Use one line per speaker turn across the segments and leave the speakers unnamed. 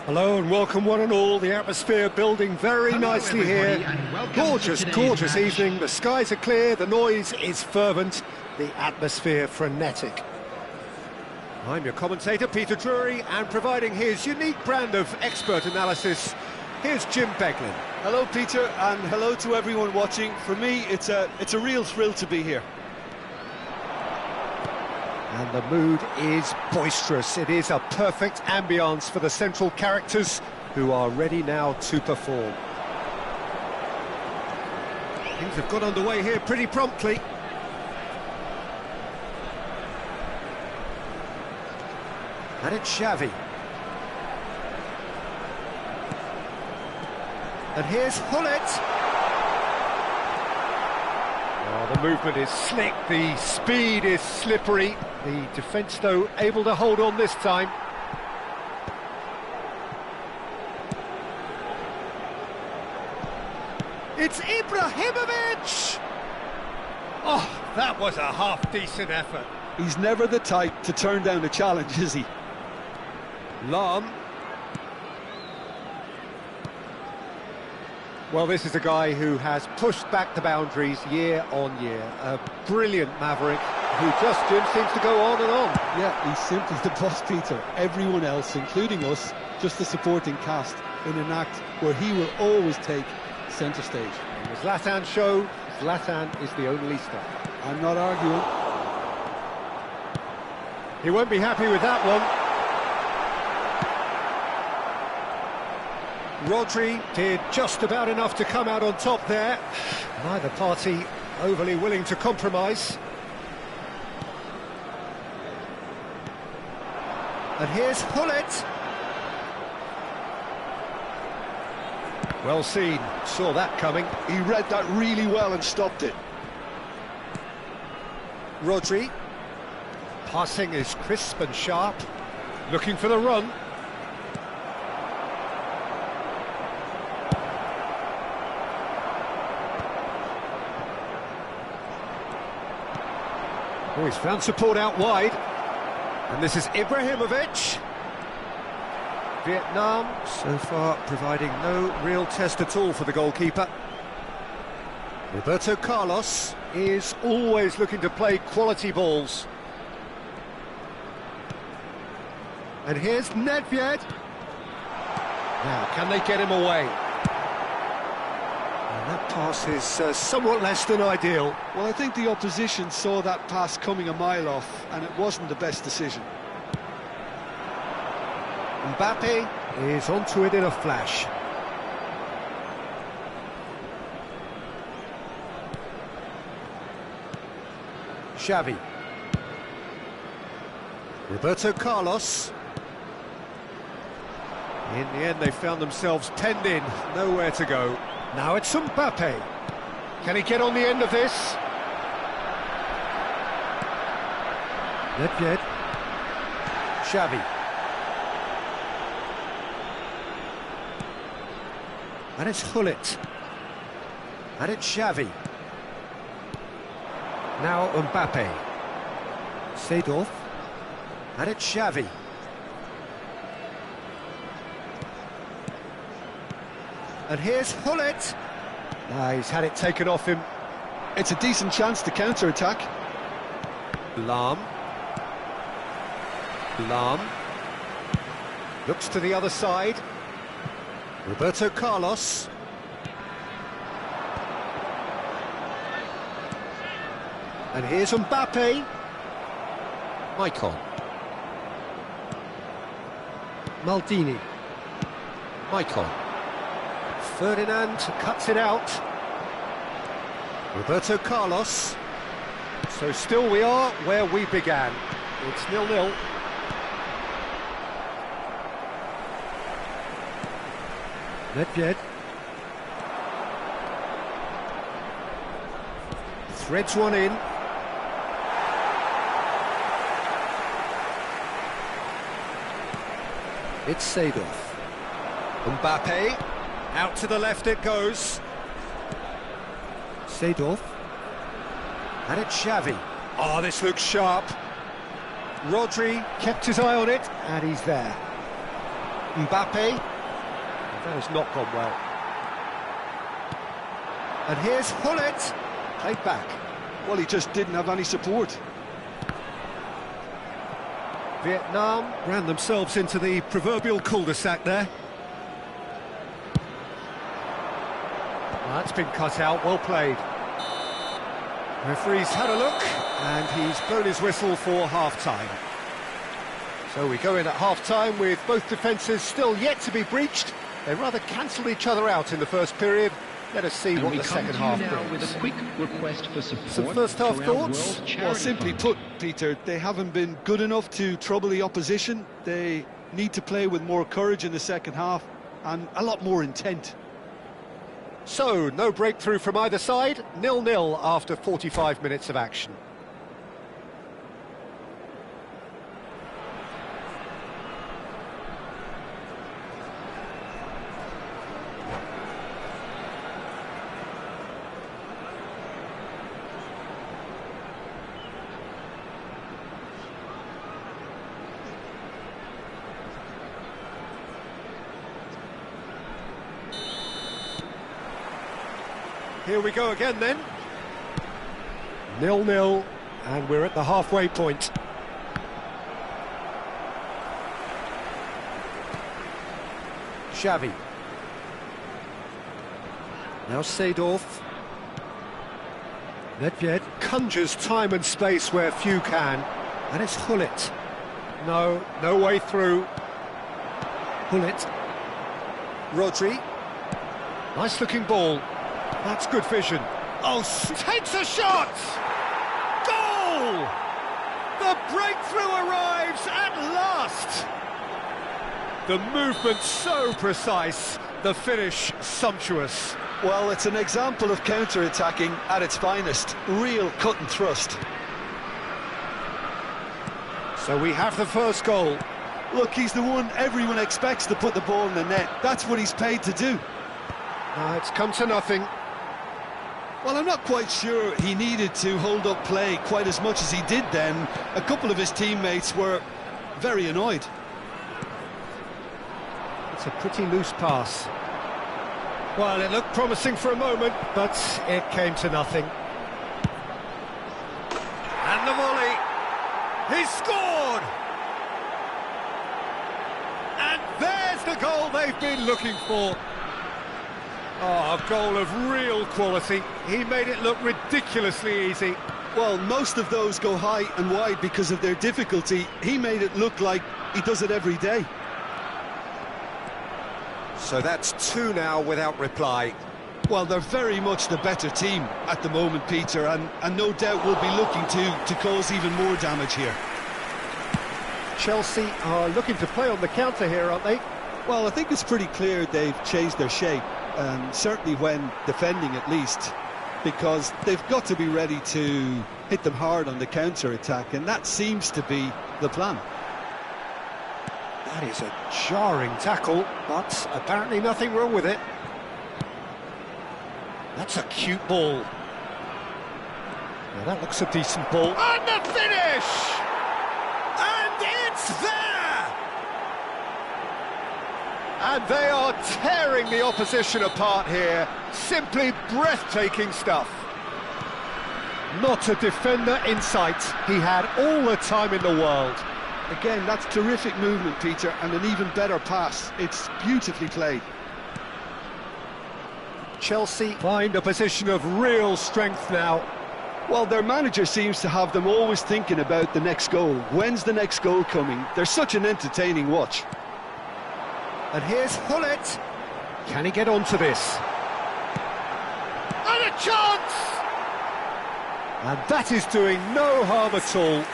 Hello and welcome one and all. The atmosphere building very nicely here. Gorgeous, gorgeous evening. The skies are clear, the noise is fervent, the atmosphere frenetic. I'm your commentator, Peter Drury, and providing his unique brand of expert analysis, here's Jim Beglin.
Hello, Peter, and hello to everyone watching. For me, it's a real thrill to be here.
And the mood is boisterous. It is a perfect ambience for the central characters who are ready now to perform. Things have got underway here pretty promptly. And it's Xavi. And here's Hullet. Oh, the movement is slick, the speed is slippery. The defence, though, able to hold on this time. It's Ibrahimovic! Oh, that was a half-decent effort.
He's never the type to turn down a challenge, is he?
Lahm. Well, this is a guy who has pushed back the boundaries year on year. A brilliant maverick who just, Jim, seems to go on and on.
Yeah, he's simply the boss, Peter. Everyone else, including us, just a supporting cast in an act where he will always take centre stage.
In the Zlatan show, Zlatan is the only star.
I'm not arguing.
He won't be happy with that one. Rodri did just about enough to come out on top there. Neither party overly willing to compromise. And here's Hullet. Well seen, saw that coming.
He read that really well and stopped it.
Rodri. Passing is crisp and sharp. Looking for the run. Oh, he's found support out wide. And this is Ibrahimovic. Vietnam, so far, providing no real test at all for the goalkeeper. Roberto Carlos is always looking to play quality balls. And here's Nedved. Now, can they get him away? And that pass is somewhat less than ideal.
Well, I think the opposition saw that pass coming a mile off, and it wasn't the best decision.
Mbappe is onto it in a flash. Xavi. Roberto Carlos. In the end, they found themselves penned in, nowhere to go. Now it's Mbappe. Can he get on the end of this? Not yet. Xavi. And it's Hullet. And it's Xavi. Now Mbappe. Seedorf. And it's Xavi. And here's Hullet. He's had it taken off him.
It's a decent chance to counter-attack.
Lahm. Lahm. Looks to the other side. Roberto Carlos. And here's Mbappe. Maicon. Maldini. Maicon. Ferdinand cuts it out. Roberto Carlos. So still we are where we began. It's 0-0. Nedved. Threads one in. It's Seedorf. Mbappe. Out to the left it goes. Seedorf. And it's Xavi. Oh, this looks sharp. Rodri kept his eye on it, and he's there. Mbappe. That has not gone well. And here's Hullet. Played back.
Well, he just didn't have any support.
Vietnam ran themselves into the proverbial cul-de-sac there. That's been cut out, well played. Referee's had a look, and he's blown his whistle for half-time. So we go in at half-time with both defences still yet to be breached. They rather cancelled each other out in the first period. Let us see what the second half brings.
With a quick request for support.
Some first half thoughts?
Well, simply put, Peter, they haven't been good enough to trouble the opposition. They need to play with more courage in the second half and a lot more intent.
So, no breakthrough from either side, 0-0 after 45 minutes of action. Here we go again then. 0-0, and we're at the halfway point. Xavi. Now Seedorf. Nedved conjures time and space where few can, and it's Hullet. No way through. Hullet. Rodri. Nice looking ball. That's good vision. Oh, takes a shot! Goal! The breakthrough arrives at last! The movement so precise, the finish sumptuous.
Well, it's an example of counter-attacking at its finest. Real cut and thrust.
So we have the first goal.
Look, he's the one everyone expects to put the ball in the net. That's what he's paid to do.
It's come to nothing.
Well, I'm not quite sure he needed to hold up play quite as much as he did then. A couple of his teammates were very annoyed.
It's a pretty loose pass. Well, it looked promising for a moment, but it came to nothing. And the volley. He's scored! And there's the goal they've been looking for. Oh, a goal of real quality. He made it look ridiculously easy.
Well, most of those go high and wide because of their difficulty. He made it look like he does it every day.
So that's two now without reply.
Well, they're very much the better team at the moment, Peter, and no doubt will be looking to cause even more damage here.
Chelsea are looking to play on the counter here, aren't they?
Well, I think it's pretty clear they've changed their shape. Certainly when defending at least, because they've got to be ready to hit them hard on the counter-attack, and that seems to be the plan.
That is a jarring tackle, but apparently nothing wrong with it. That's a cute ball. Now that looks a decent ball. And the finish! And it's there! And they are tearing the opposition apart here. Simply breathtaking stuff. Not a defender in sight. He had all the time in the world.
Again, that's terrific movement, Peter, and an even better pass. It's beautifully played.
Chelsea find a position of real strength now.
Well, their manager seems to have them always thinking about the next goal. When's the next goal coming? They're such an entertaining watch.
And here's Hullet. Can he get onto this? And a chance! And that is doing no harm at all.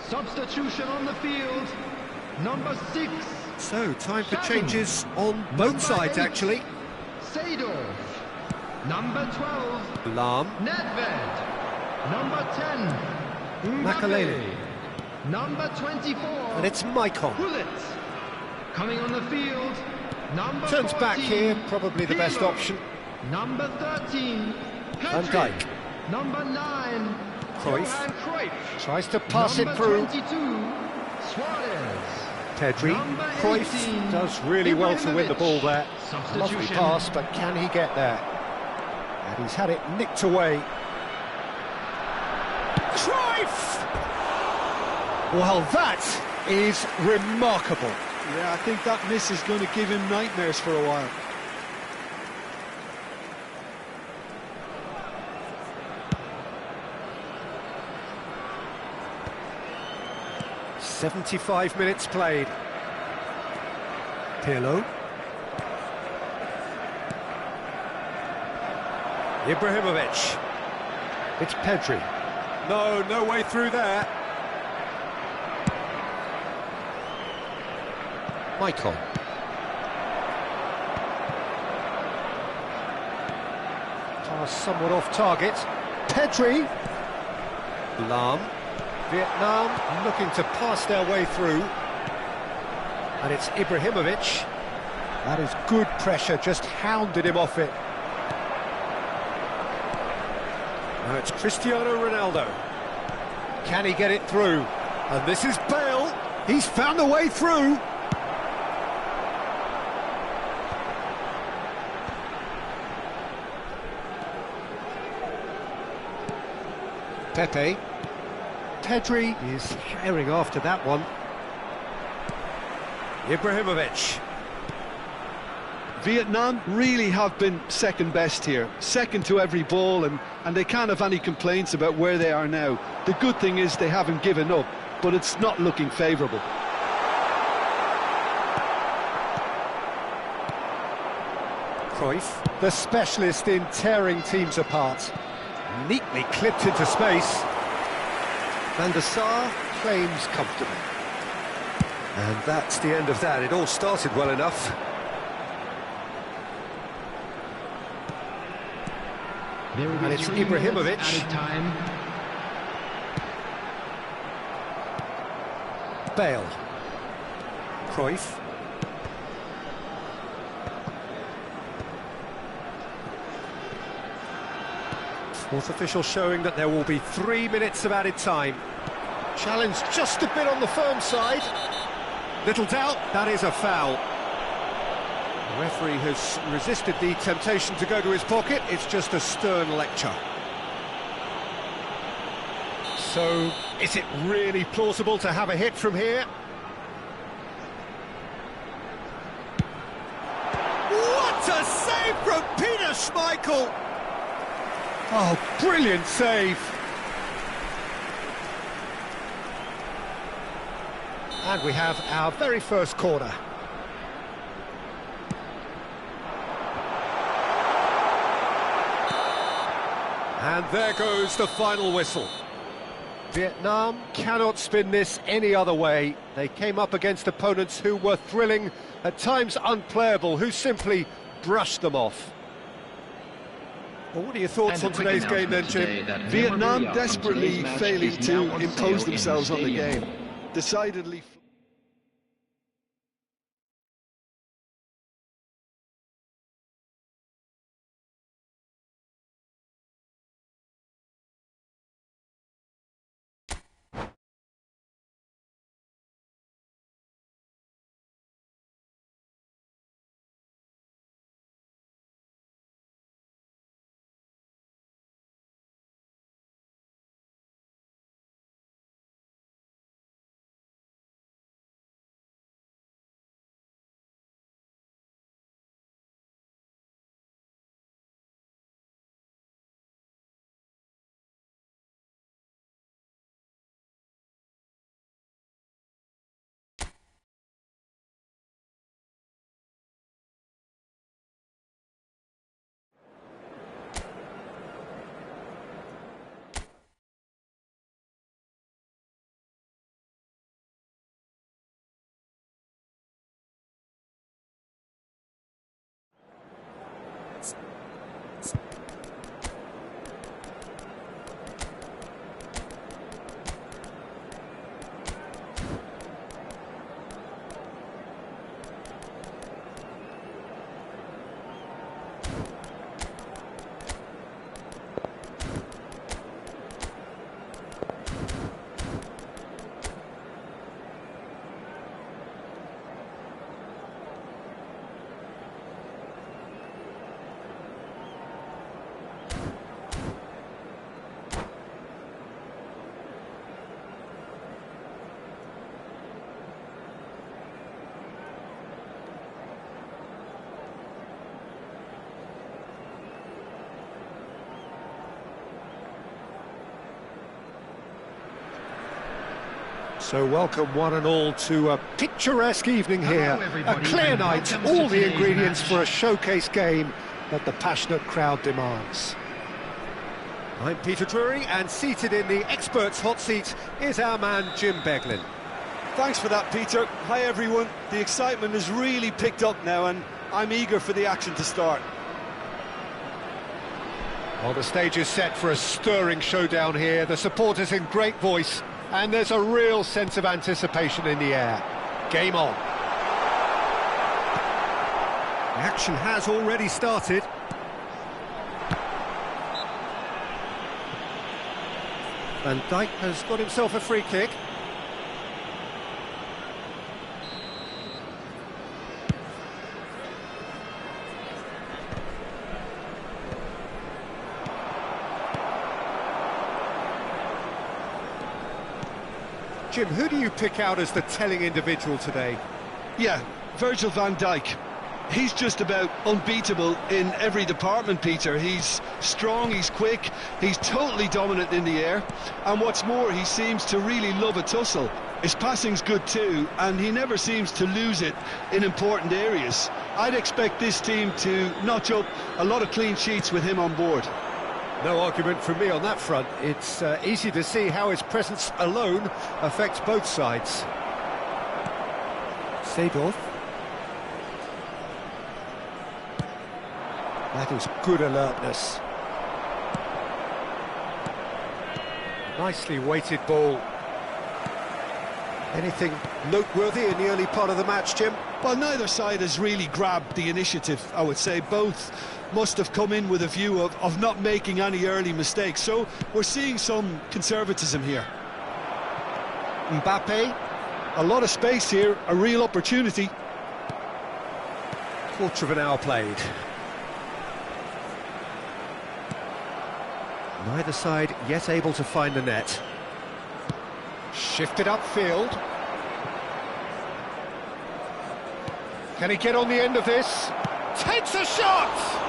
Substitution on the field. Number 6.
So, time for changes on both sides, actually.
Seedorf. Number 12.
Lahm.
Nedved. Number 10.
Makalele.
Number 24.
And it's Maicon.
Gullit. Coming on the field. Number
Turns
14,
back here, probably the best
Pirlo.
option.
Number 13.
Van
Pedri.
Dijk.
Number 9.
Cruyff.
Johan Cruyff.
Tries to pass
Number
it through.
22. Suarez.
Pedri.
Number
Cruyff
18,
does really well to win the ball there. Lovely
Substitution.
pass, but can he get there? And he's had it nicked away. Cruyff! Well, that is remarkable.
Yeah, I think that miss is going to give him nightmares for a while.
"75 minutes played. Pirlo. Ibrahimovic. It's Pedri. No way through there. Maicon. Pass somewhat off target. Pedri. Lahm. Vietnam looking to pass their way through. And it's Ibrahimovic. That is good pressure, just hounded him off it. Now it's Cristiano Ronaldo. Can he get it through? And this is Bale. He's found a way through. Pepe. Pedri is herring after that one. Ibrahimovic.
Vietnam really have been second best here, second to every ball, and they can't have any complaints about where they are now. The good thing is they haven't given up, but it's not looking favourable.
Cruyff, the specialist in tearing teams apart. Neatly clipped into space. Van der Sar claims comfortably. And that's the end of that. It all started well enough. And it's Ibrahimovic.
Time.
Bale. Cruyff. Fourth official showing that there will be 3 minutes of added time. Challenge just a bit on the firm side. Little doubt, that is a foul. The referee has resisted the temptation to go to his pocket. It's just a stern lecture. So, is it really plausible to have a hit from here? What a save from Peter Schmeichel! Oh, brilliant save! And we have our very first corner. And there goes the final whistle. Vietnam cannot spin this any other way. They came up against opponents who were thrilling, at times unplayable, who simply brushed them off. Well, what are your thoughts on today's game then, Jim?
Vietnam desperately failing to impose themselves on the game. Decidedly...
So welcome one and all to a picturesque evening here. A clear night, all the ingredients for a showcase game that the passionate crowd demands. I'm Peter Drury, and seated in the experts' hot seat is our man Jim Beglin.
Thanks for that, Peter. Hi everyone. The excitement has really picked up now and I'm eager for the action to start.
Well, the stage is set for a stirring showdown here. The supporters in great voice, and there's a real sense of anticipation in the air. Game on. The action has already started. Van Dijk has got himself a free kick. Jim, who do you pick out as the telling individual today?
Yeah, Virgil van Dijk. He's just about unbeatable in every department, Peter. He's strong, he's quick, he's totally dominant in the air, and what's more, he seems to really love a tussle. His passing's good too, and he never seems to lose it in important areas. I'd expect this team to notch up a lot of clean sheets with him on board.
No argument from me on that front. It's easy to see how his presence alone affects both sides. Seedorf. That is good alertness. Nicely weighted ball. Anything noteworthy in the early part of the match, Jim?
Well, neither side has really grabbed the initiative, I would say. Both must have come in with a view of not making any early mistakes. So we're seeing some conservatism here.
Mbappe.
A lot of space here, a real opportunity.
Quarter of an hour played. Neither side yet able to find the net. Shifted upfield. Can he get on the end of this? Takes a shot!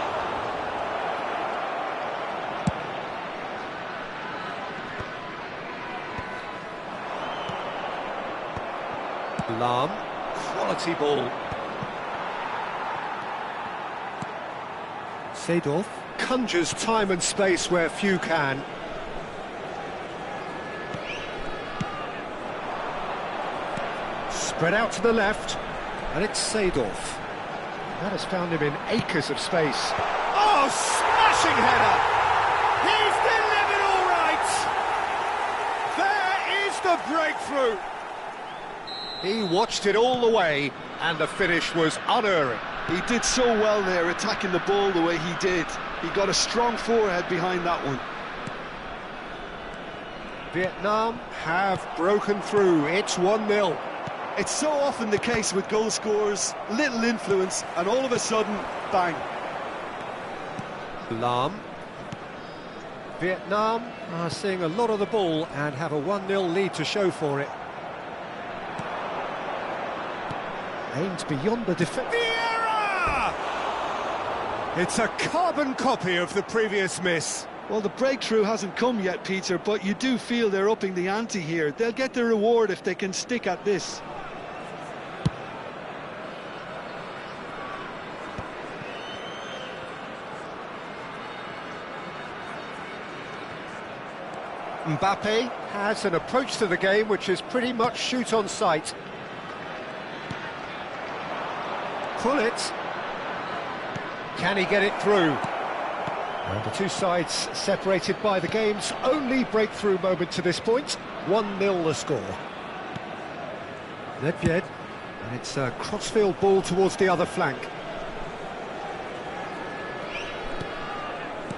Lahm, quality ball. Seedorf conjures time and space where few can. Spread out to the left, and it's Seedorf. That has found him in acres of space. Oh, smashing header! He's delivered all right! There is the breakthrough! He watched it all the way, and the finish was unerring.
He did so well there, attacking the ball the way he did. He got a strong forehead behind that one.
Vietnam have broken through. It's 1-0.
It's so often the case with goal scorers, little influence, and all of a sudden, bang.
Lahm. Vietnam are seeing a lot of the ball and have a 1-0 lead to show for it. Aimed beyond the defence. Vieira! It's a carbon copy of the previous miss.
Well, the breakthrough hasn't come yet, Peter, but you do feel they're upping the ante here. They'll get the reward if they can stick at this.
Mbappe has an approach to the game which is pretty much shoot on sight. Pull it. Can he get it through? And the two sides separated by the game's only breakthrough moment to this point. 1-0 the score. Nedved, and it's a crossfield ball towards the other flank.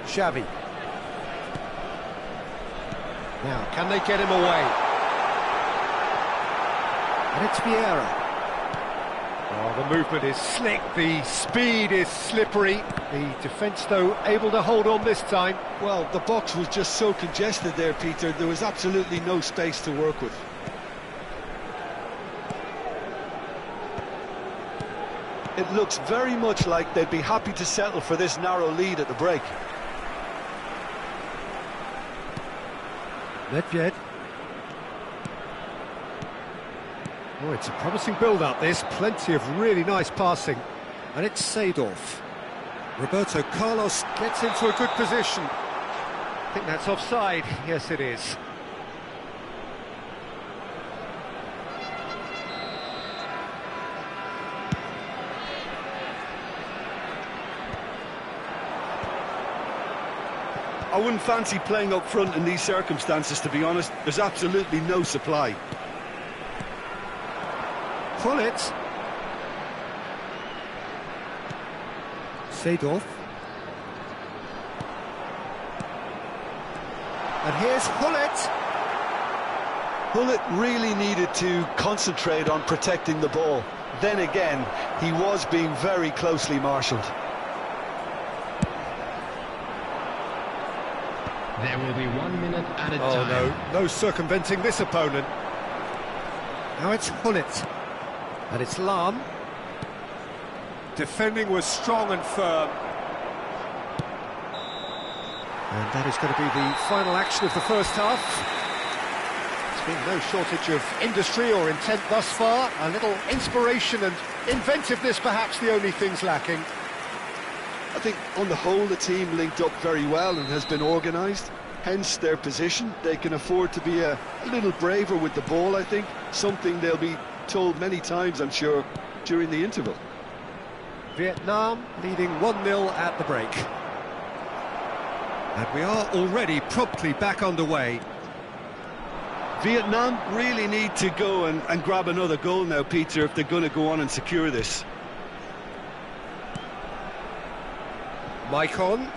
Xavi. Now, can they get him away? And it's Vieira. Oh, the movement is slick, the speed is slippery. The defence, though, able to hold on this time.
Well, the box was just so congested there, Peter. There was absolutely no space to work with. It looks very much like they'd be happy to settle for this narrow lead at the break.
Nedved. Oh, it's a promising build-up, this. Plenty of really nice passing. And it's Seedorf. Roberto Carlos gets into a good position. I think that's offside. Yes, it is.
I wouldn't fancy playing up front in these circumstances, to be honest. There's absolutely no supply.
Pull it. Seedorf. And here's Hullet.
Hullet really needed to concentrate on protecting the ball. Then again, he was being very closely marshalled.
There will be 1 minute at a time.
Oh, no circumventing this opponent. Now it's Hullet. And it's Lahm. Defending was strong and firm. And that is going to be the final action of the first half. There's been no shortage of industry or intent thus far. A little inspiration and inventiveness, perhaps the only things lacking.
I think on the whole the team linked up very well and has been organised, hence their position. They can afford to be a little braver with the ball, I think, something they'll be told many times, I'm sure, during the interval.
Vietnam leading 1-0 at the break. And we are already promptly back underway.
Vietnam really need to go and grab another goal now, Peter, if they're going to go on and secure this.
Maicon,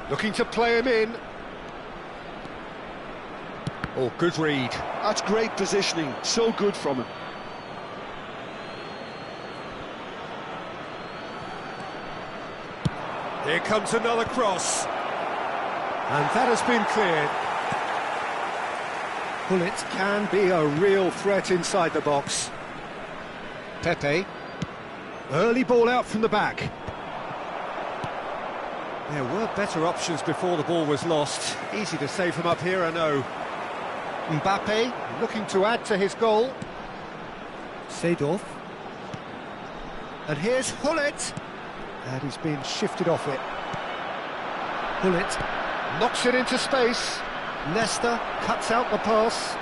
looking to play him in. Oh, good read.
That's great positioning, so good from him.
Here comes another cross. And that has been cleared. Hullet can be a real threat inside the box. Pepe. Early ball out from the back. There were better options before the ball was lost. Easy to save from up here, I know. Mbappe looking to add to his goal. Seedorf. And here's Hullet. And he's been shifted off it. Hullet knocks it into space. Leicester cuts out the pass.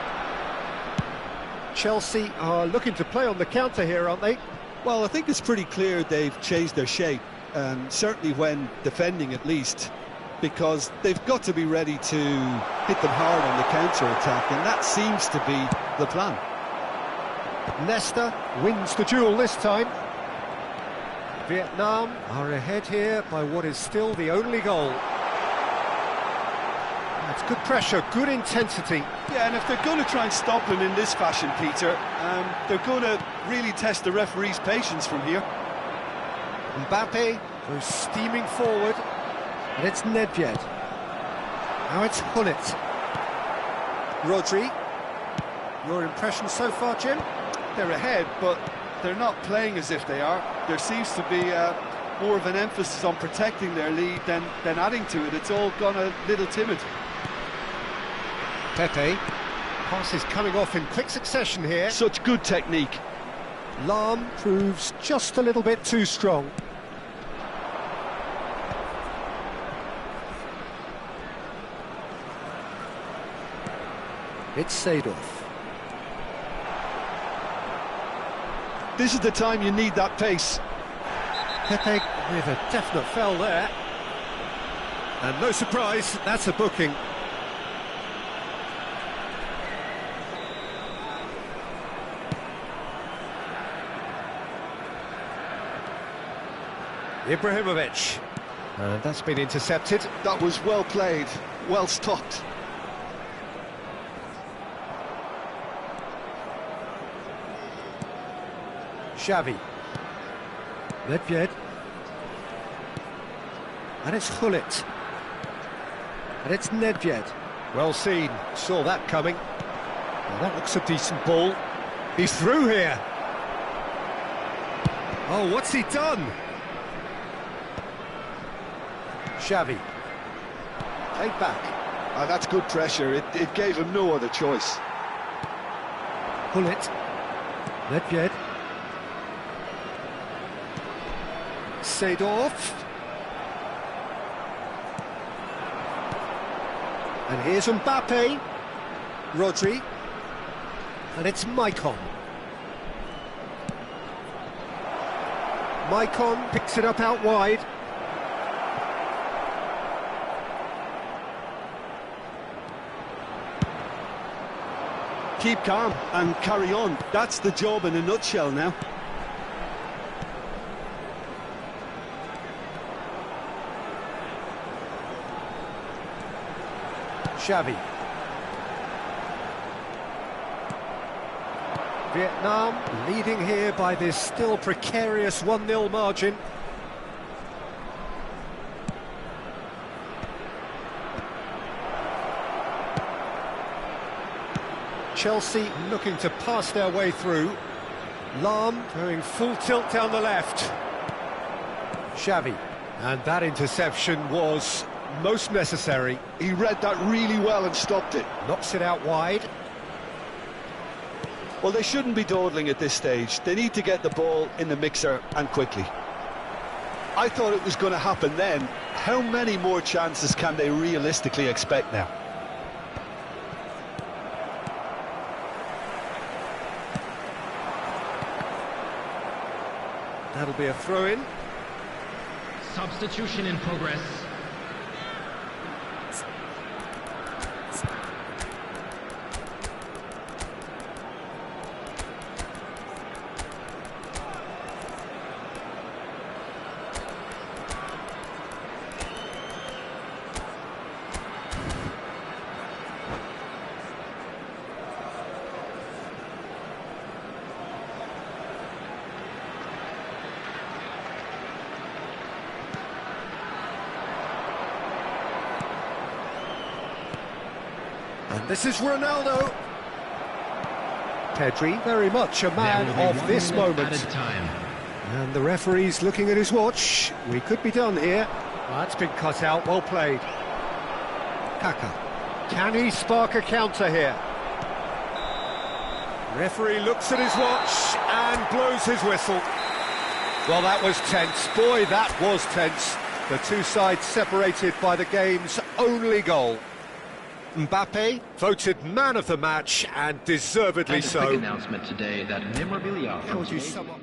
Chelsea are looking to play on the counter here, aren't they?
Well, I think it's pretty clear they've changed their shape, certainly when defending at least, because they've got to be ready to hit them hard on the counter-attack, and that seems to be the plan.
Leicester wins the duel this time. Vietnam are ahead here by what is still the only goal. That's good pressure, good intensity.
Yeah, and if they're going to try and stop him in this fashion, Peter, they're going to really test the referee's patience from here.
Mbappe goes steaming forward, and it's Nedved. Now it's Hullet. Rodri. Your impression so far, Jim?
They're ahead, but they're not playing as if they are. There seems to be more of an emphasis on protecting their lead than adding to it. It's all gone a little timid.
Pepe. Passes coming off in quick succession here.
Such good technique.
Lahm proves just a little bit too strong. It's Seedorf.
This is the time you need that pace.
Pepe with a definite foul there. And no surprise, that's a booking. Ibrahimovic. And that's been intercepted.
That was well played, well stopped.
Xavi. Nedved. And it's Hullet. And it's Nedved. Well seen, saw that coming. Well, that looks a decent ball. He's through here. Oh, what's he done? Xavi. Played back.
That's good pressure. It gave him no other choice.
Hullet. Nedved. Seedorf. And here's Mbappe. Rodri. And it's Maicon. Maicon picks it up out wide.
Keep calm and carry on. That's the job in a nutshell now.
Xavi. Vietnam leading here by this still precarious 1-0 margin. Chelsea looking to pass their way through. Lahm going full tilt down the left. Xavi. And that interception was most necessary.
He read that really well and stopped it.
Knocks it out wide.
Well, they shouldn't be dawdling at this stage. They need to get the ball in the mixer and quickly. I thought it was going to happen then. How many more chances can they realistically expect now?
That'll be a throw-in.
Substitution in progress.
And this is Ronaldo. Pedri, very much a man of this moment. And the referee's looking at his watch. We could be done here. That's been cut out, well played. Kaka. Can he spark a counter here? Referee looks at his watch and blows his whistle. Well, that was tense. Boy, that was tense. The two sides separated by the game's only goal. Mbappe voted man of the match, and deservedly
And a
so.
quick announcement today that memorabilia from
Told you
today's-
someone.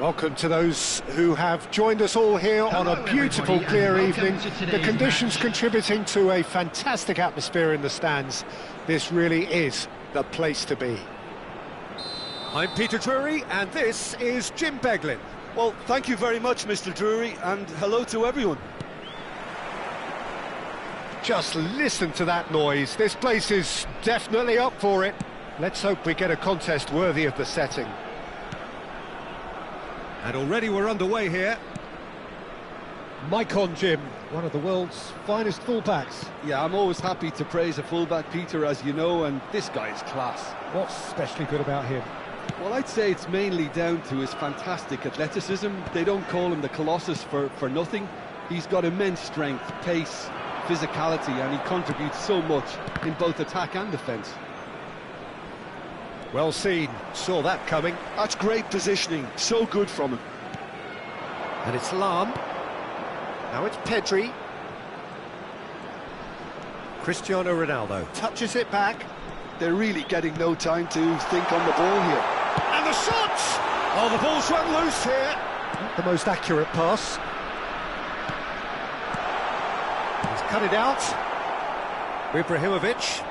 Welcome to those who have joined us all here on a beautiful, clear evening. The conditions contributing to a fantastic atmosphere in the stands. This really is the place to be. I'm Peter Drury, and this is Jim Beglin.
Well, thank you very much, Mr. Drury, and hello to everyone.
Just listen to that noise. This place is definitely up for it. Let's hope we get a contest worthy of the setting. And already we're underway here. Maicon, Jim, one of the world's finest fullbacks.
Yeah, I'm always happy to praise a fullback, Peter, as you know, and this guy's class.
What's especially good about him?
Well, I'd say it's mainly down to his fantastic athleticism. They don't call him the Colossus for nothing. He's got immense strength, pace, physicality, and he contributes so much in both attack and defence.
Well seen, saw that coming.
That's great positioning, so good from him.
And it's Lam. Now it's Pedri. Cristiano Ronaldo touches it back.
They're really getting no time to think on the ball here.
And the shot! Oh, the ball's run loose here. Not the most accurate pass. He's cut it out. Ibrahimovic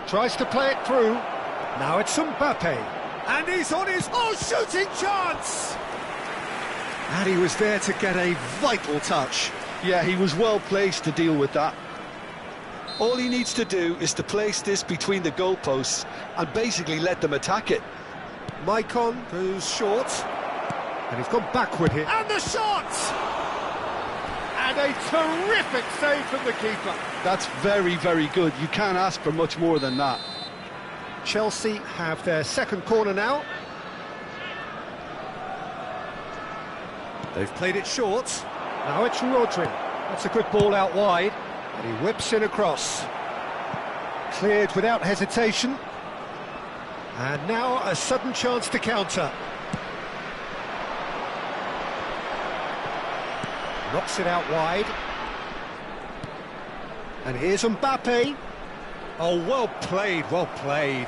tries to play it through. Now it's Mbappe. And he's on his shooting chance! And he was there to get a vital touch.
Yeah, he was well placed to deal with that. All he needs to do is to place this between the goalposts and basically let them attack it.
Maicon goes short. And he's gone backward here. And the shot! And a terrific save from the keeper.
That's very, very good. You can't ask for much more than that.
Chelsea have their second corner now. They've played it short. Now it's Rodri. That's a good ball out wide. And he whips in across. Cleared without hesitation. And now a sudden chance to counter. Knocks it out wide. And here's Mbappe. Oh, well played, well played.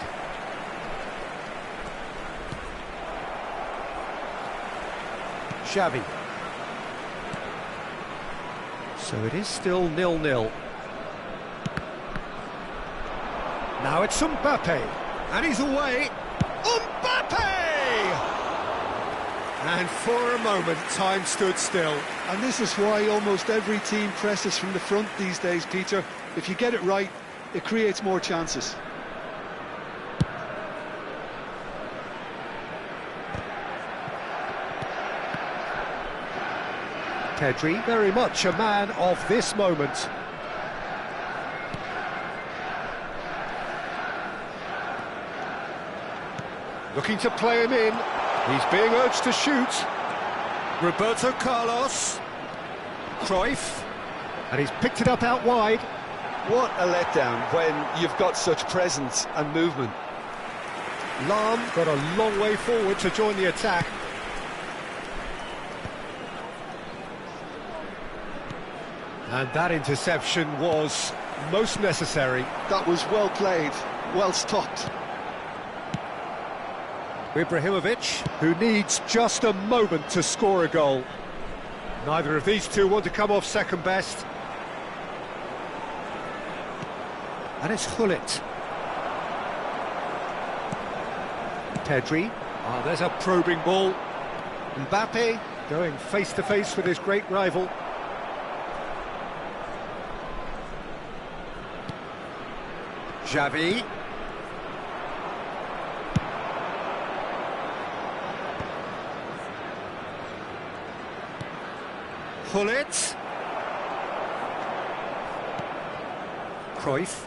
Xavi. So it is still 0-0. Now it's Mbappe. And he's away. Mbappe! And for a moment, time stood still.
And this is why almost every team presses from the front these days, Peter. If you get it right, it creates more chances.
Pedri, very much a man of this moment. Looking to play him in. He's being urged to shoot. Roberto Carlos. Cruyff. And he's picked it up out wide.
What a letdown when you've got such presence and movement.
Lam got a long way forward to join the attack. And that interception was most necessary.
That was well played, well stopped.
Ibrahimovic, who needs just a moment to score a goal. Neither of these two want to come off second best. And it's Gullit. Pedri. Oh, there's a probing ball. Mbappe going face-to-face with his great rival. Xavi. Gullit. Cruyff.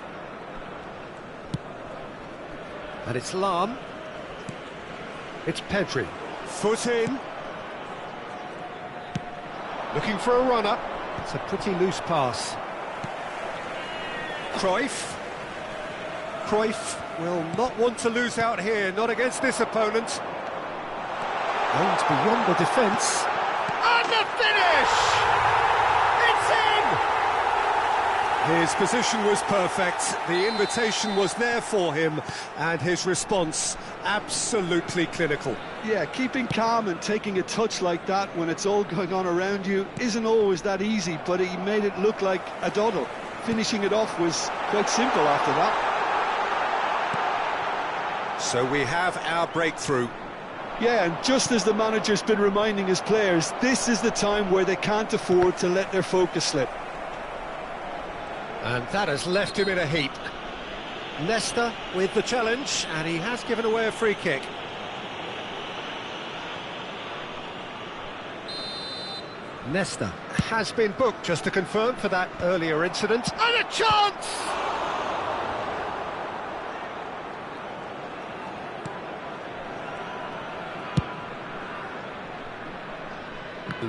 And it's Lam. It's Pedri. Foot in. Looking for a run-up. It's a pretty loose pass. Cruyff. Cruyff will not want to lose out here, not against this opponent. Aimed beyond the defence. And the finish! It's in! His position was perfect, the invitation was there for him, and his response absolutely clinical.
Yeah, keeping calm and taking a touch like that when it's all going on around you isn't always that easy, but he made it look like a doddle. Finishing it off was quite simple after that.
So we have our breakthrough.
Yeah, and just as the manager's been reminding his players, this is the time where they can't afford to let their focus slip.
And that has left him in a heap. Nesta with the challenge, and he has given away a free kick. Nesta has been booked, just to confirm, for that earlier incident. And a chance!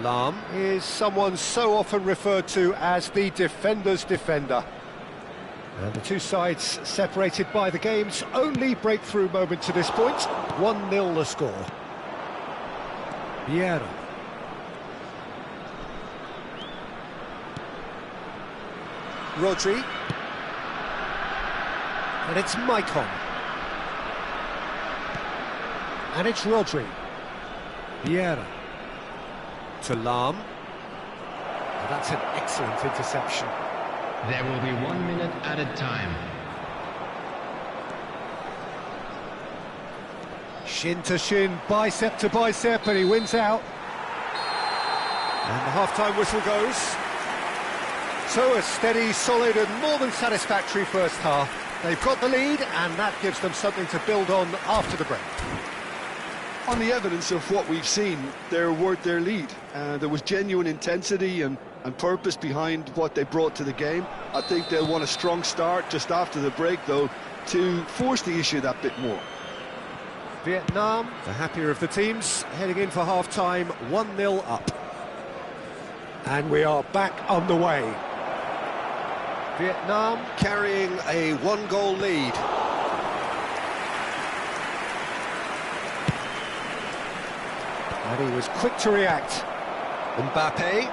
Lahm is someone so often referred to as the defender's defender. And the two sides separated by the game's only breakthrough moment to this point. 1-0 the score. Vieira. Rodri. And it's Maicon. And it's Rodri. Vieira. To Lahm. And that's an excellent interception.
There will be 1 minute added time.
Shin to shin, bicep to bicep, and he wins out. And the half-time whistle goes. So a steady, solid and more than satisfactory first half. They've got the lead, and that gives them something to build on after the break.
On the evidence of what we've seen, they're worth their lead. There was genuine intensity and purpose behind what they brought to the game. I think they'll want a strong start just after the break, though, to force the issue that bit more.
Vietnam, the happier of the teams, heading in for half-time, 1-0 up. And we are back underway. Vietnam carrying a one-goal lead. And he was quick to react. Mbappe.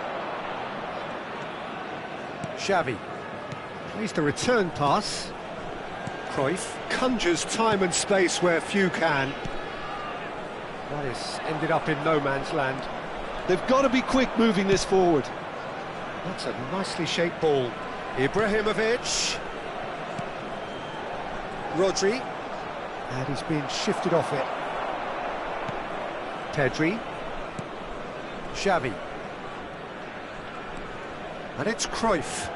Xavi. Plays the return pass. Cruyff conjures time and space where few can. That is ended up in no man's land.
They've got to be quick moving this forward.
That's a nicely shaped ball. Ibrahimovic. Rodri. And he's been shifted off it. Pedri. Xavi. And it's Cruyff.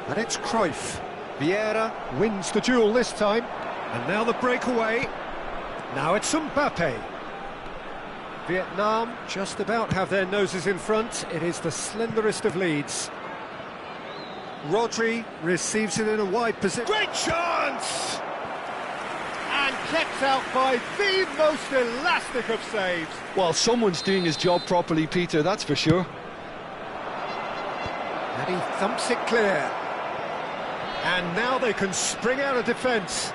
And it's Cruyff. Vieira wins the duel this time. And now the breakaway. Now it's Mbappe. Vietnam just about have their noses in front. It is the slenderest of leads. Rodri receives it in a wide position. Great chance! And kept out by the most elastic of saves.
Well, someone's doing his job properly, Peter, that's for sure.
And he thumps it clear. And now they can spring out of defence.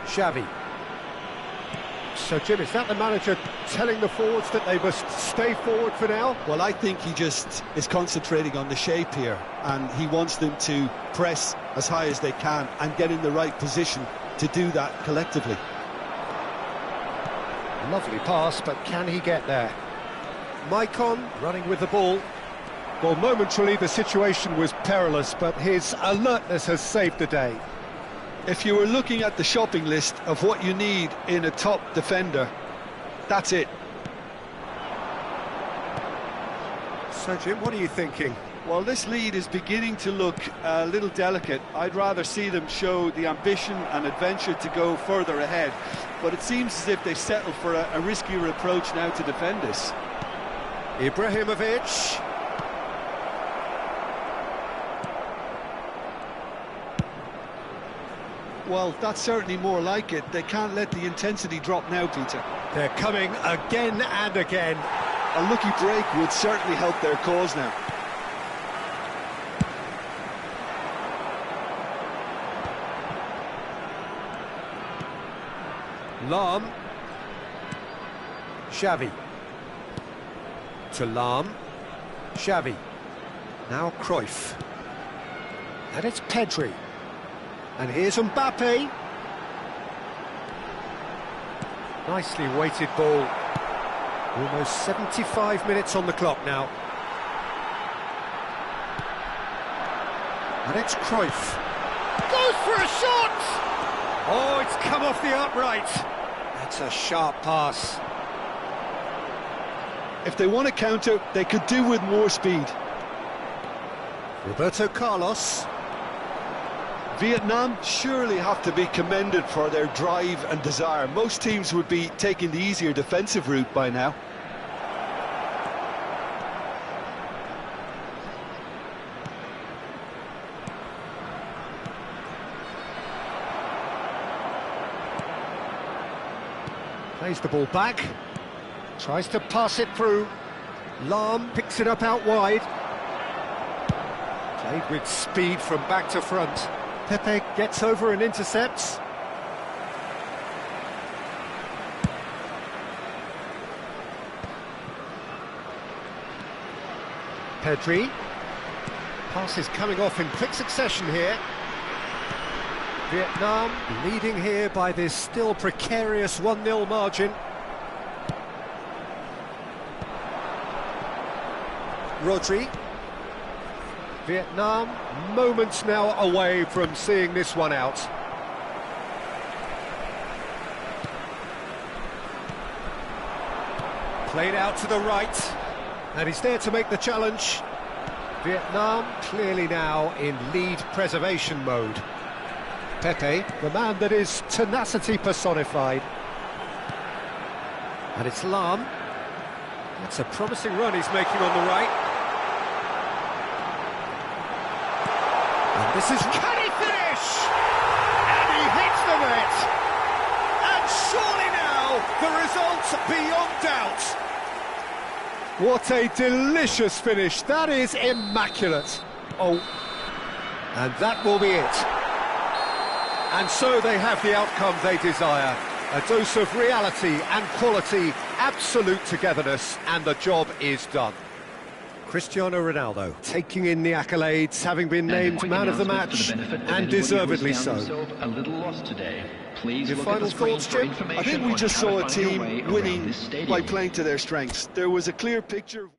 Xavi. So, Jim, is that the manager telling the forwards that they must stay forward for now?
Well, I think he just is concentrating on the shape here, and he wants them to press as high as they can and get in the right position to do that collectively.
Lovely pass, but can he get there? Maicon running with the ball. Well, momentarily the situation was perilous, but his alertness has saved the day.
If you were looking at the shopping list of what you need in a top defender, that's it.
So, Jim, what are you thinking?
Well, this lead is beginning to look a little delicate. I'd rather see them show the ambition and adventure to go further ahead. But it seems as if they've settled for a riskier approach now to defend this.
Ibrahimovic.
Well, that's certainly more like it. They can't let the intensity drop now, Peter.
They're coming again and again.
A lucky break would certainly help their cause now.
Lam. Xavi. To Lam. Xavi. Now Cruyff. And it's Pedri. And here's Mbappe. Nicely weighted ball. Almost 75 minutes on the clock now. And it's Cruyff. Goes for a shot! Oh, it's come off the upright. That's a sharp pass.
If they want to counter, they could do with more speed.
Roberto Carlos.
Vietnam surely have to be commended for their drive and desire. Most teams would be taking the easier defensive route by now.
Plays the ball back. Tries to pass it through. Lam picks it up out wide. Played with speed from back to front. Pepe gets over and intercepts. Pedri. Pass is coming off in quick succession here. Vietnam leading here by this still precarious 1-0 margin. Rodri. Vietnam moments now away from seeing this one out. Played out to the right, and he's there to make the challenge. Vietnam clearly now in lead preservation mode. Pepe, the man that is tenacity personified. And it's Lam. That's a promising run he's making on the right. And this is... Can he finish? And he hits the net! And surely now, the result's beyond doubt. What a delicious finish. That is immaculate. Oh, and that will be it. And so they have the outcome they desire. A dose of reality and quality, absolute togetherness, and the job is done. Cristiano Ronaldo taking in the accolades, having been named man of the match, and deservedly so. Your final thoughts, Jim?
I think we just saw a team winning by playing to their strengths. There was a clear picture.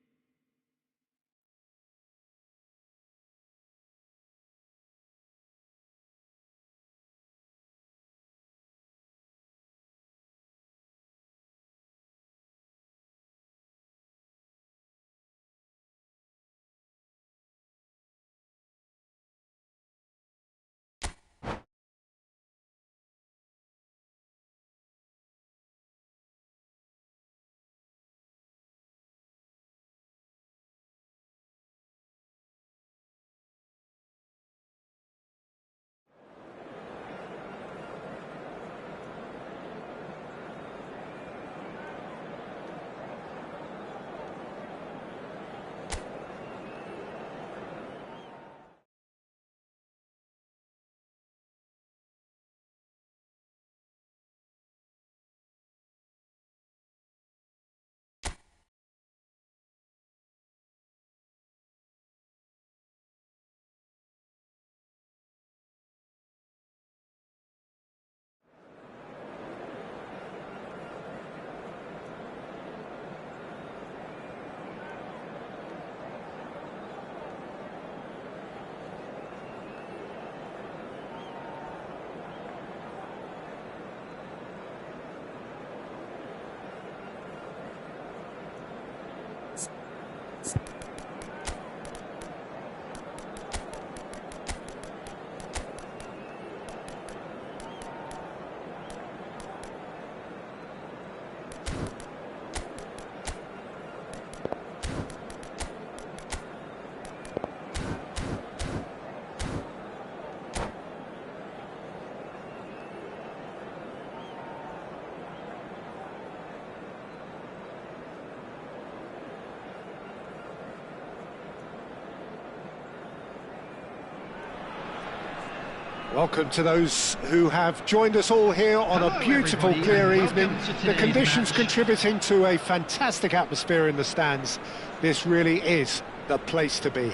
Welcome to those who have joined us all here on a beautiful, clear evening. The conditions contributing to a fantastic atmosphere in the stands. This really is the place to be.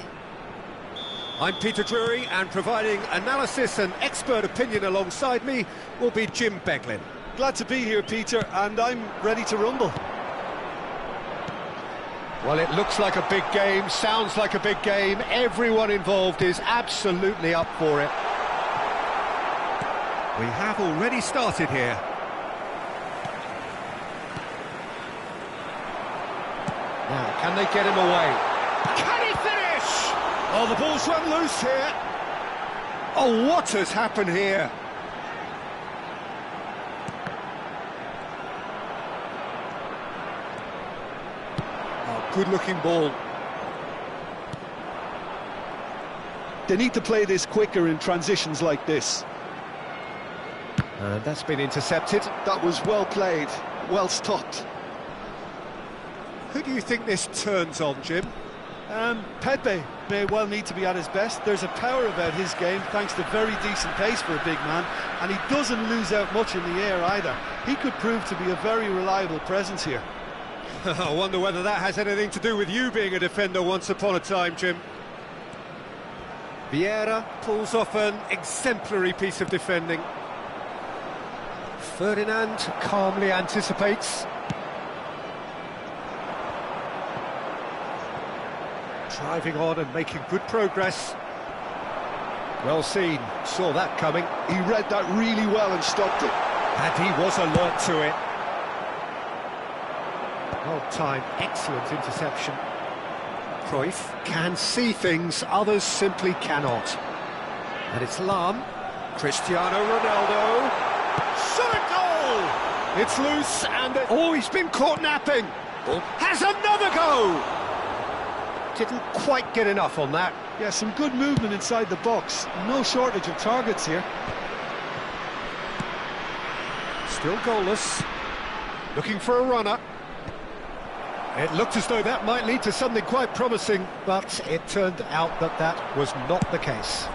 I'm Peter Drury, and providing analysis and expert opinion alongside me will be Jim Beglin.
Glad to be here, Peter, and I'm ready to rumble.
Well, it looks like a big game, sounds like a big game. Everyone involved is absolutely up for it. We have already started here. Now, can they get him away? Can he finish? Oh, the ball's run loose here. Oh, what has happened here? Oh, good-looking ball.
They need to play this quicker in transitions like this.
And that's been intercepted.
That was well played, well stopped.
Who do you think this turns on, Jim?
Pepe may well need to be at his best. There's a power about his game, thanks to very decent pace for a big man, and he doesn't lose out much in the air either. He could prove to be a very reliable presence here.
I wonder whether that has anything to do with you being a defender once upon a time, Jim. Vieira pulls off an exemplary piece of defending. Ferdinand calmly anticipates. Driving on and making good progress. Well seen, saw that coming.
He read that really well and stopped it.
And he was alert to it. Well timed, excellent interception. Cruyff can see things others simply cannot. And it's Lahm. Cristiano Ronaldo. Shot goal! It's loose and... Oh, he's been caught napping! Has another go! Didn't quite get enough on that.
Yeah, some good movement inside the box. No shortage of targets here.
Still goalless. Looking for a runner. It looked as though that might lead to something quite promising, but it turned out that that was not the case.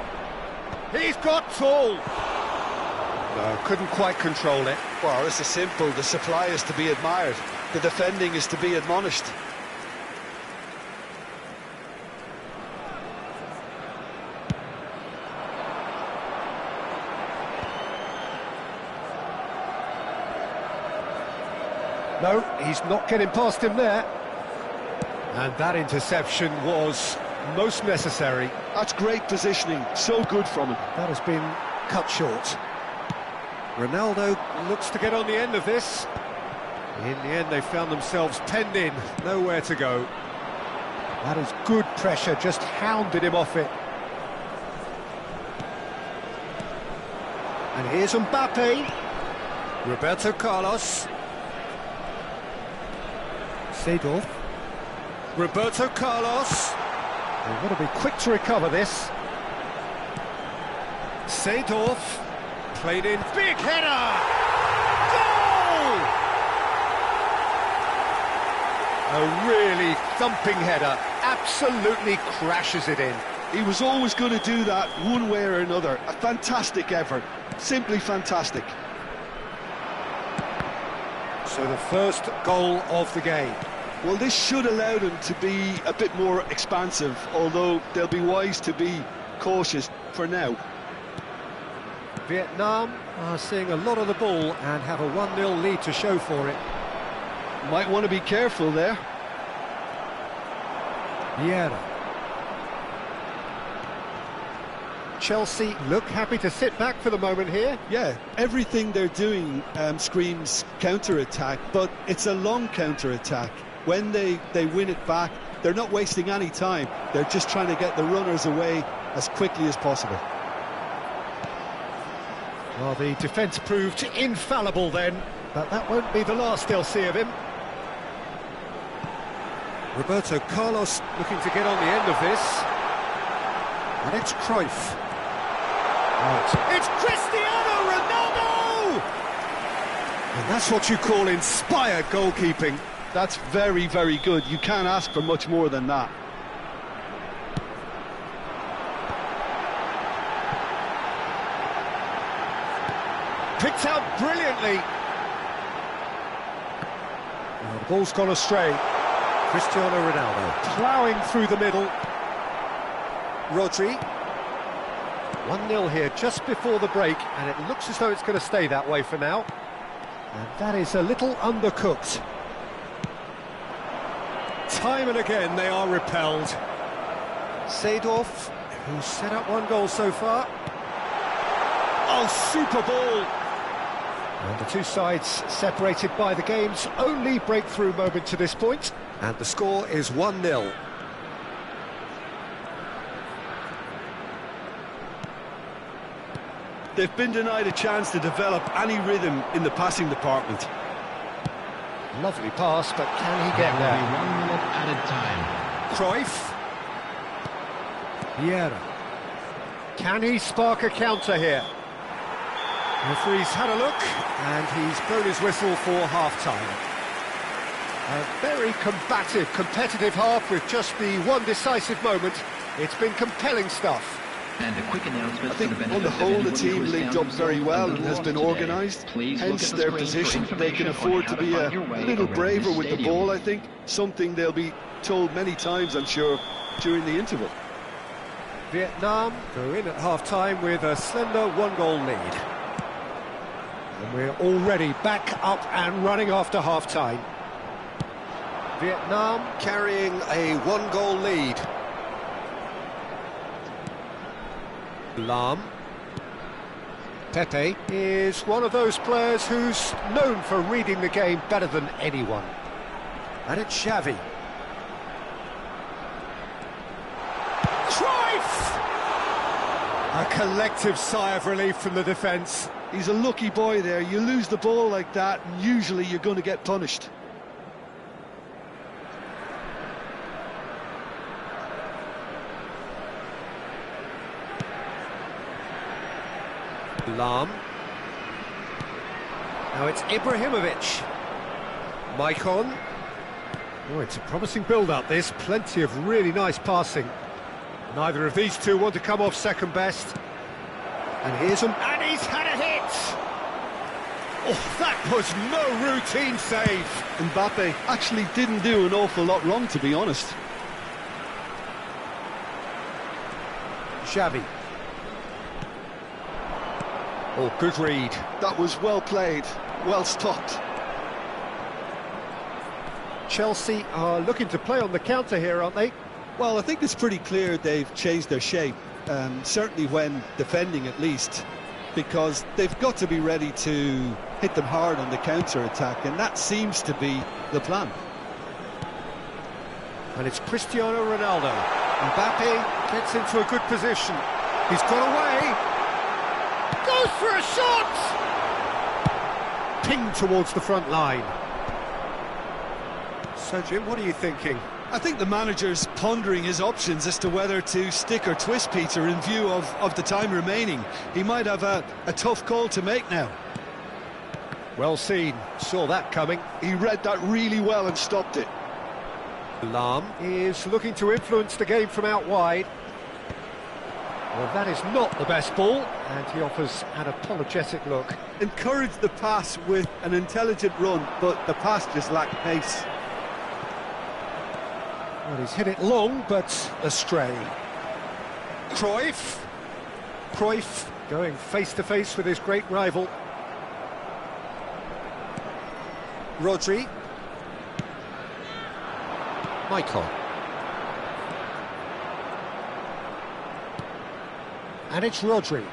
He's got full! No, couldn't quite control it.
Well, this is simple. The supply is to be admired. The defending is to be admonished.
No, he's not getting past him there. And that interception was most necessary.
That's great positioning, so good from him.
That has been cut short. Ronaldo looks to get on the end of this. In the end, they found themselves penned in, nowhere to go. That is good pressure, just hounded him off it. And here's Mbappe. Roberto Carlos. Seedorf. Roberto Carlos. They've got to be quick to recover this. Seedorf. Played in. Big header! Goal! A really thumping header. Absolutely crashes it in.
He was always going to do that one way or another. A fantastic effort. Simply fantastic.
So the first goal of the game.
Well, this should allow them to be a bit more expansive, although they'll be wise to be cautious for now.
Vietnam are seeing a lot of the ball and have a 1-0 lead to show for it.
Might want to be careful there.
Vieira. Chelsea look happy to sit back for the moment here.
Yeah, everything they're doing screams counter-attack, but it's a long counter-attack. When they win it back, they're not wasting any time. They're just trying to get the runners away as quickly as possible.
Well, the defence proved infallible then, but that won't be the last they'll see of him. Roberto Carlos looking to get on the end of this. And it's Cruyff. Right. It's Cristiano Ronaldo! And that's what you call inspired goalkeeping.
That's very, very good. You can't ask for much more than that.
worked out brilliantly. Well, the ball's gone astray. Cristiano Ronaldo ploughing through the middle. Rodri. 1-0 here just before the break, and it looks as though it's going to stay that way for now. And that is a little undercooked. Time and again they are repelled. Seedorf, who's set up 1 goal so far. Oh, super ball! And the two sides separated by the game's only breakthrough moment to this point. And the score is 1-0.
They've been denied a chance to develop any rhythm in the passing department.
Lovely pass, but can he get there?
1 minute added time.
Cruyff. Vieira. Can he spark a counter here? Referee's had a look, and he's blown his whistle for half-time. A very combative, competitive half with just the one decisive moment. It's been compelling stuff.
And a quick announcement.
I think on the whole the team linked up very well and has been organised, hence their position. They can afford to be a little braver with the ball, I think. Something they'll be told many times, I'm sure, during the interval.
Vietnam go in at half-time with a slender 1-goal lead. And we're already back up and running after half-time. Vietnam carrying a 1-goal lead. Lam. Pepe is one of those players who's known for reading the game better than anyone. And it's Xavi. Cruyff! A collective sigh of relief from the defence.
He's a lucky boy there. You lose the ball like that, and usually you're going to get punished.
Lam. Now it's Ibrahimovic. Maicon. Oh, it's a promising build-up, this. Plenty of really nice passing. Neither of these two want to come off second best. And here's him. And he's had a hit! Oh, that was no routine save.
Mbappe actually didn't do an awful lot wrong, to be honest.
Xavi. Oh, good read.
That was well played, well stopped.
Chelsea are looking to play on the counter here, aren't they?
Well, I think it's pretty clear they've changed their shape, certainly when defending at least, because they've got to be ready to hit them hard on the counter-attack, and that seems to be the plan.
And it's Cristiano Ronaldo. Mbappe gets into a good position. He's got away. Goes for a shot! Pinged towards the front line. So, Jim, what are you thinking?
I think the manager's pondering his options as to whether to stick or twist Peter in view of the time remaining. He might have a tough call to make now.
Well seen. Saw that coming.
He read that really well and stopped it.
Lam is looking to influence the game from out wide. Well, that is not the best ball, and he offers an apologetic look.
Encouraged the pass with an intelligent run, but the pass just lacked pace.
Well, he's hit it long, but astray. Cruyff. Cruyff going face-to-face with his great rival. Rodri. Maicon. And it's Rodri.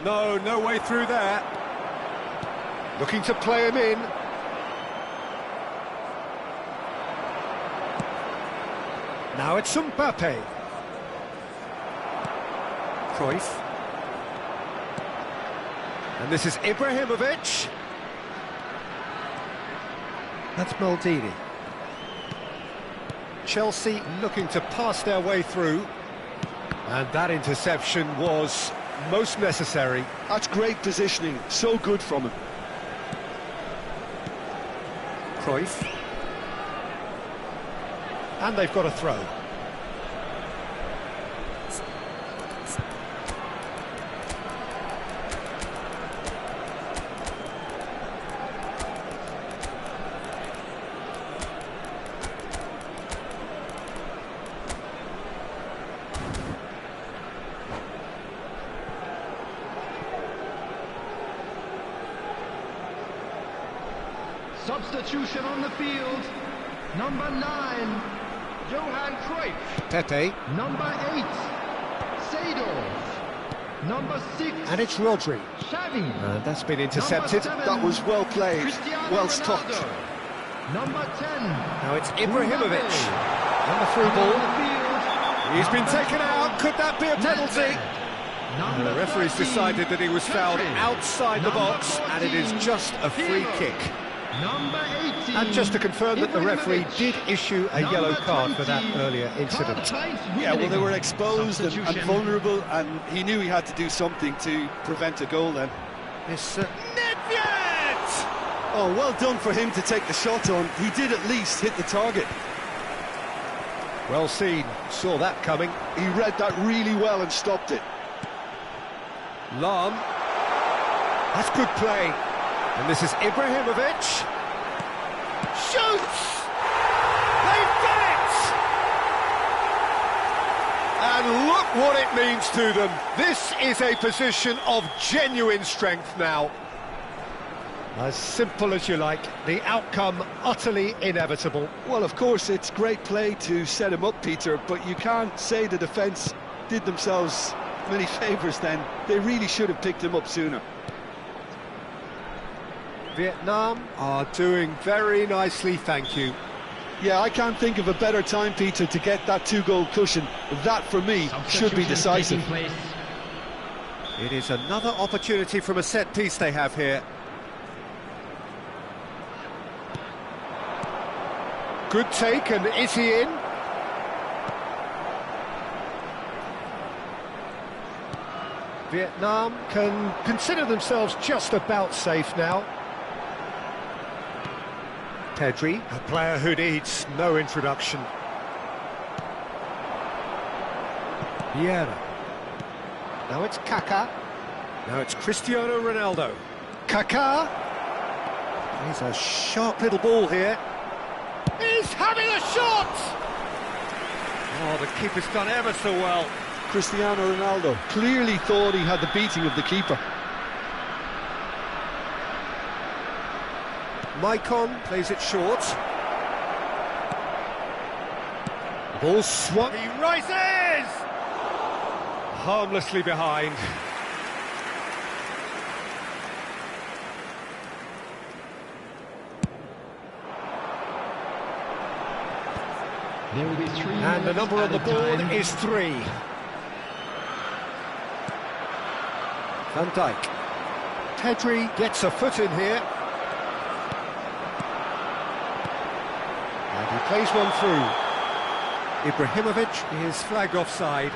No way through there. Looking to play him in. Now it's Mbappe. Cruyff. And this is Ibrahimovic. That's Maldini. Chelsea looking to pass their way through. And that interception was most necessary.
That's great positioning, so good from him.
Cruyff. And they've got a throw.
Substitution on the field. Number 9, Johan Cruyff.
Pepe.
Number 8, Seedorf. Number 6,
And it's Rodri.
Xavi.
And that's been intercepted.
Number 7,
That was well played,
Cristiano
well
Ronaldo.
stopped.
Number 10,
Now it's Ibrahimovic. And the through
on
ball.
the field.
He's been
Number
taken
12,
out. Could that be a penalty?
Number
The referee's
13,
decided that he was fouled
Pedri.
outside the
Number
box, and it is
14,
just a free
Pirlo.
kick.
Number 18,
And just to confirm that the referee
Ibrahimovic.
did issue a yellow
Number
card for that
20,
earlier incident.
Karl-Heinz
Yeah, well, they were
Rummenigge.
exposed and
Substitution.
vulnerable, and he knew he had to do something to prevent a goal then.
It's Nedved!
Oh, well done for him to take the shot on. He did at least hit the target.
Well seen, saw that coming.
He read that really well and stopped it.
Lahm. That's good play. And this is Ibrahimovic. Shoots! They've done it! And look what it means to them. This is a position of genuine strength now. As simple as you like, the outcome utterly inevitable.
Well, of course, it's great play to set him up, Peter, but you can't say the defence did themselves many favours then. They really should have picked him up sooner.
Vietnam are doing very nicely, thank you.
Yeah, I can't think of a better time, Peter, to get that two-goal cushion. That, for me, should be
Substitution
decisive.
taking place.
It is another opportunity from a set piece they have here. Good take, and is he in? Vietnam can consider themselves just about safe now. Pedri, a player who needs no introduction. Vieira. Now it's Kaká. Now it's Cristiano Ronaldo. Kaká. He's a sharp little ball here. He's having a shot! Oh, the keeper's done ever so well.
Cristiano Ronaldo clearly thought he had the beating of the keeper.
Maicon plays it short. The ball swung. He rises! Harmlessly behind.
There will be 3
And the number on the board is 3. Van Dijk. Pedri gets a foot in here. And he plays one through. Ibrahimovic is flagged offside.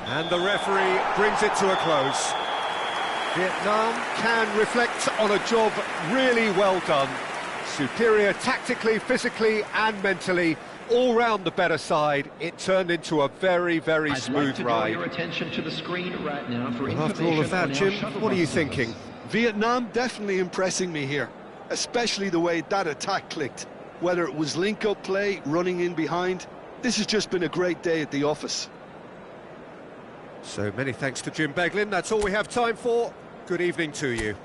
And the referee brings it to a close. Vietnam can reflect on a job really well done. Superior tactically, physically and mentally. All round the better side. It turned into a very, very
I'd
smooth
like to draw
ride.
your attention to the screen right now for
And after all of that,
information on
Jim,
our shuttle
what are you
buses.
thinking?
Vietnam definitely impressing me here, especially the way that attack clicked. Whether it was link-up play, running in behind, this has just been a great day at the office.
So many thanks to Jim Beglin. That's all we have time for. Good evening to you.